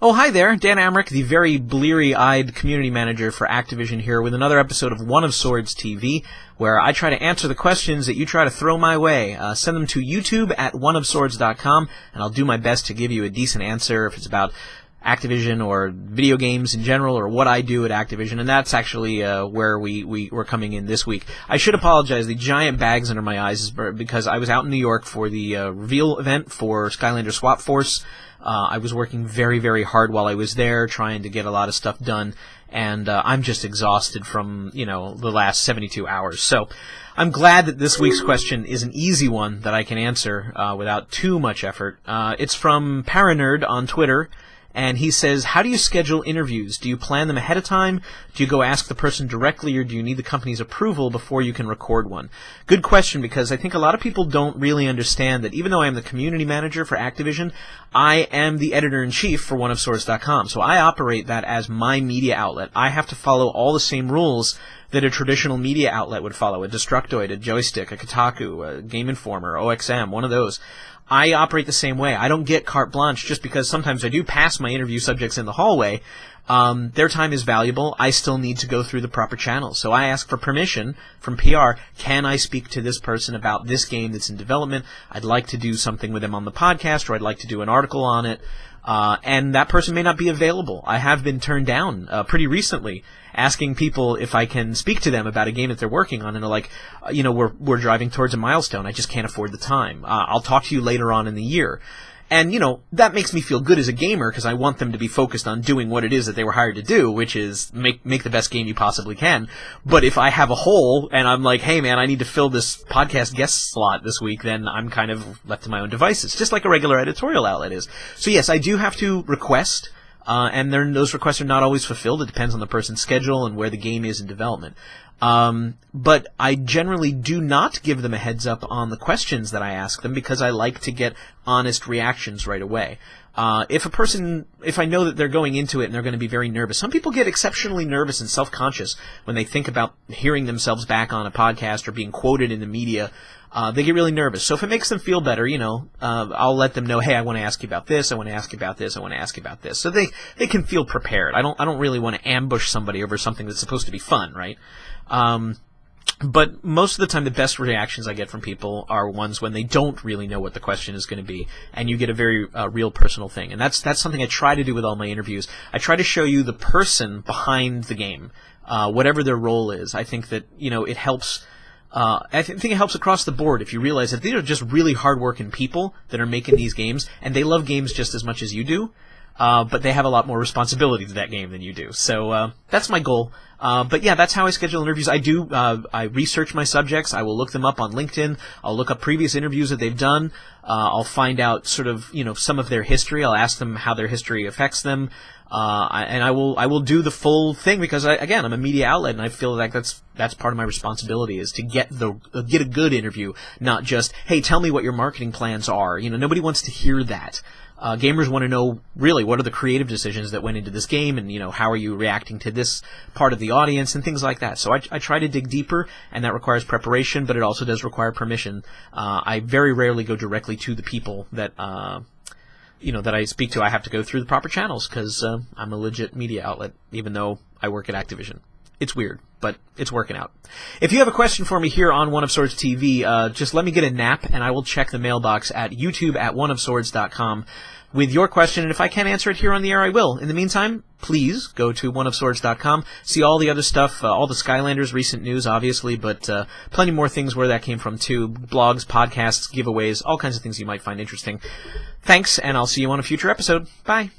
Oh, hi there. Dan Amrich, the very bleary-eyed community manager for Activision here with another episode of One of Swords TV, where I try to answer the questions that you try to throw my way. Send them to YouTube at oneofswords.com, and I'll do my best to give you a decent answer if it's about Activision or video games in general or what I do at Activision, and that's actually where we're coming in this week. I should apologize. The giant bags under my eyes is because I was out in New York for the reveal event for Skylander Swap Force. I was working very, very hard while I was there, trying to get a lot of stuff done, and I'm just exhausted from, the last 72 hours. So I'm glad that this week's question is an easy one that I can answer without too much effort. It's from Paranerd on Twitter, and he says, how do you schedule interviews? Do you plan them ahead of time? Do you go ask the person directly, or do you need the company's approval before you can record one? Good question, because I think a lot of people don't really understand that even though I am the community manager for Activision, I am the editor-in-chief for oneofswords.com. So I operate that as my media outlet. I have to follow all the same rules that a traditional media outlet would follow, a Destructoid, a Joystick, a Kotaku, a Game Informer, OXM, one of those. I operate the same way. I don't get carte blanche just because sometimes I do pass my interview subjects in the hallway. Their time is valuable. I still need to go through the proper channels. So I ask for permission from PR. Can I speak to this person about this game that's in development? I'd like to do something with them on the podcast, or I'd like to do an article on it. And that person may not be available. I have been turned down pretty recently, asking people if I can speak to them about a game that they're working on, and they're like, we're driving towards a milestone. I just can't afford the time. I'll talk to you later on in the year. And, that makes me feel good as a gamer because I want them to be focused on doing what it is that they were hired to do, which is make the best game you possibly can. But if I have a hole and I'm like, hey, man, I need to fill this podcast guest slot this week, then I'm kind of left to my own devices, just like a regular editorial outlet is. So, yes, I do have to request, and those requests are not always fulfilled. It depends on the person's schedule and where the game is in development. But I generally do not give them a heads up on the questions that I ask them because I like to get honest reactions right away. If I know that they're going into it and they're going to be very nervous, some people get exceptionally nervous and self-conscious when they think about hearing themselves back on a podcast or being quoted in the media. They get really nervous. So if it makes them feel better, I'll let them know, hey, I want to ask you about this, I want to ask you about this, I want to ask you about this. So they can feel prepared. I don't really want to ambush somebody over something that's supposed to be fun, right? But most of the time, the best reactions I get from people are ones when they don't really know what the question is going to be, and you get a very real personal thing. And that's something I try to do with all my interviews. I try to show you the person behind the game, whatever their role is. I think that, it helps. I think it helps across the board if you realize that these are just really hard-working people that are making these games, and they love games just as much as you do. But they have a lot more responsibility to that game than you do. So that's my goal. But yeah, that's how I schedule interviews. I research my subjects. I will look them up on LinkedIn. I'll look up previous interviews that they've done. I'll find out sort of, some of their history. I'll ask them how their history affects them. And I will do the full thing because I'm a media outlet, and I feel like that's part of my responsibility is to get a good interview, not just, hey, tell me what your marketing plans are. Nobody wants to hear that. Gamers want to know, really, what are the creative decisions that went into this game, and, how are you reacting to this part of the audience, and things like that. So I try to dig deeper, and that requires preparation, but it also does require permission. I very rarely go directly to the people that that I speak to. I have to go through the proper channels, because I'm a legit media outlet, even though I work at Activision. It's weird, but it's working out. If you have a question for me here on One of Swords TV, just let me get a nap, and I will check the mailbox at YouTube at oneofswords.com with your question, and if I can't answer it here on the air, I will. In the meantime, please go to oneofswords.com, see all the other stuff, all the Skylanders recent news, obviously, but plenty more things where that came from, too. Blogs, podcasts, giveaways, all kinds of things you might find interesting. Thanks, and I'll see you on a future episode. Bye.